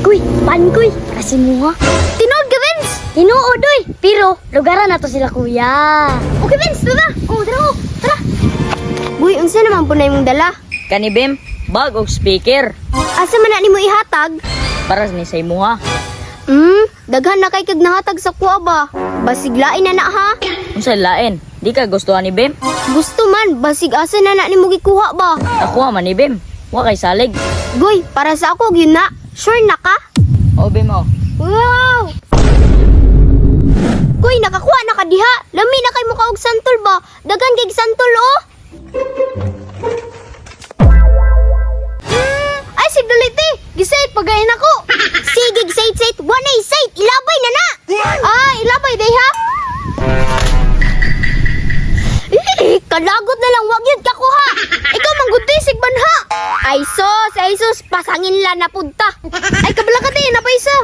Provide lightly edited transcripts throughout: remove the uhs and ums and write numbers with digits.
Kuy, pankoy, kasi mo ha. Tinood ka, Vince? Tinuod, oy. Pero, lugaran na to sila, kuya. Okay, Vince, tara. Oh, tara mo. Tara. Uy, unsa naman po na imong dala? Kani Bem, bag og speaker. Asa man na nimo ihatag? Para ni sa imuha. Daghan na kay kag nahatag sa kuha ba? Basig lain na ha? Unsa lain? Di ka gustuhan ni Bem? Gusto man, basig asa na nimo gikuha ba? Ako man ni Bem. Wa kay salig. Goy, para sa ako gyud na. Sure na ka? O Bem o. Wow! Goy, nakakuha na ka diha. Lami na kay mo ka og santol ba? Daghan kay santol oh. Ay, sigdaliti. Gisayt pagayin ako. Sige, gisayt. Wanay sayt. Ilabay na na. Ah, ilabay day ha. Kalagot na lang. Wag yun kakuha. Ikaw manggutisig banha. Ay sus. Pasangin la na punta. Ay, kabala ka din. Napaisa.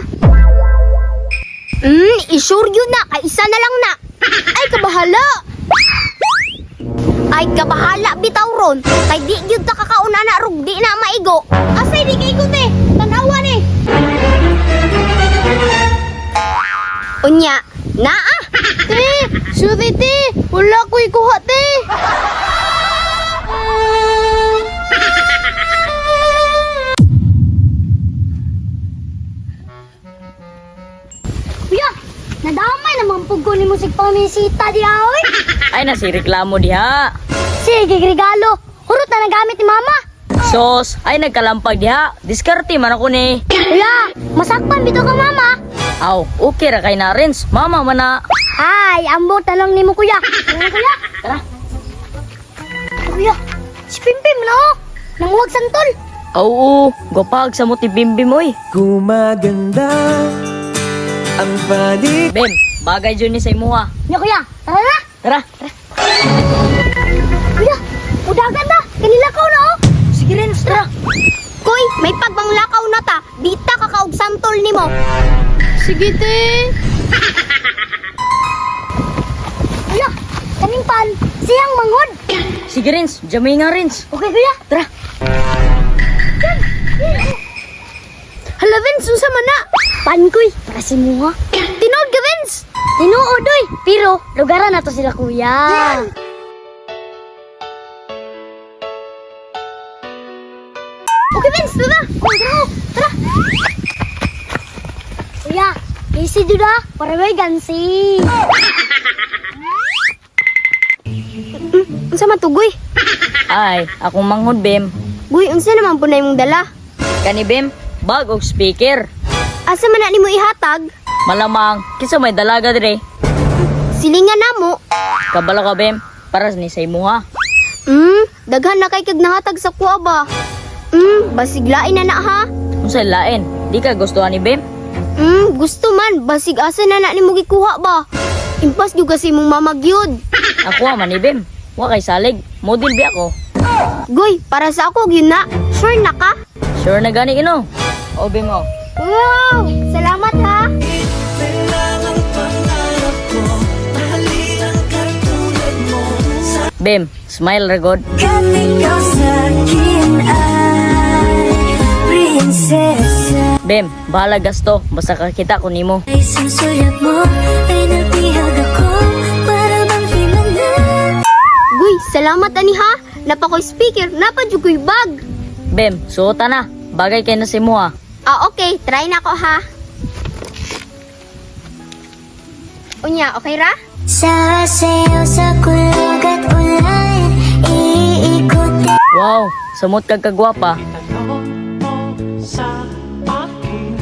Isure yun na. Ay, isa na lang na. Ay, kabahala. Ay, kabahala bitaw ron. Kay di yun ta kakauna na rug. Di na maigo. Asay di kaigo te. Tanawa ni. Unya. Naa. Te, sudi te. Wala ko ikuha te. Kuya, nadamay naman pug ko ni musik pamisita di oy. Ay na si reklamo diha. Sige, regalo. Hurot na nagamit ni mama. Sos, ay nagkalampag diha. Diskarte man ako ni. Kuya, masakpan bito ka mama. Aw, okay ra kay na Renz. Mama man na. Ay, ambo talong nimo kuya. Ano kuya? Tara. Kuya, si Pimpim no? Nanguwag santol. Oo, gopag sa mo ti Bimbim oy. Gumaganda ang palig. Bem, bagay jud ni sa imuha. Nya kuya, tara na. Tara. Kuya, udagan na. Kanilakaw na oh. Sige Renz, tara. Koy, may pagbanglakaw na ta. Di ta kakaog santol nimo. Sige te. Kuya, kaning pan, siyang manghod. Sige Renz, jamay nga Renz. Okay kuya. Tara. Hala, Vince, unsa man na? Pankoy, kasi mo ha. Tinood ka, Vince. Tinuod oy. Pero, lugaran na to sila kuya. Okay, Vince, tara. Tara. Kuya, easy jud ha. Para may gansi. Unsa man tugoy? Ay, akong manghod Bem. Guy, unsa naman po na imong dala? Kani Bem, bag og speaker. Asa man na nimo ihatag? Malamang, kinsa may dalaga dire. Silingan namo. Kabalo ka Bem, para ni sa imuha. Daghan na kay kag nahatag sa kuha ba? Basig lain na ha? Unsa lain? Di ka gustuhan ni Bem? Gusto man, basig asa na nimo gikuha ba? Impas gyud kasi mong mamagyod. Ako man ni Bem. Wa kay salig. Model bi ako. Goy, para sa ako gyud na. Sure na ka? Sure na gani ino. O Bem o. Wow! Salamat ha. Kailangan pangarap ko, mahalin katulad mo. Bem, smile ra god. Kahit ikaw sa akin ay prinsesa. Bem, bahala gasto. Basta kakita ko nimo. Ay susulat mo, ay natihag ako para bang himala. Goy, salamat ani ha. Napakoy speaker, napadyo ko'y bag. Bem, suota na. Bagay kay na si mo ha. Okay. Try na ko ha. Unya, okay ra? Sasayaw sa kulog at ulan, iikot Wow, samot kag kagwapa. Sa akin,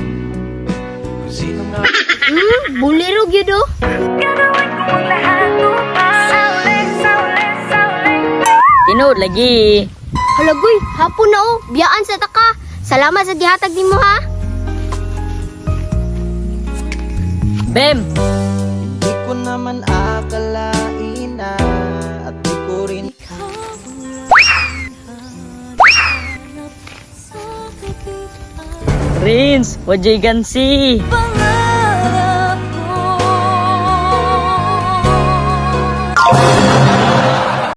kung sino nga Buliro gyud oh. gagawin ko ang lahat upang Tinood lagi. Hala goy, hapon na oh. Biyaan sa taka. Salamat sa gihatag nimo ha. Bem, di ko naman akalain na at di ko rin Rins, wajay gansi.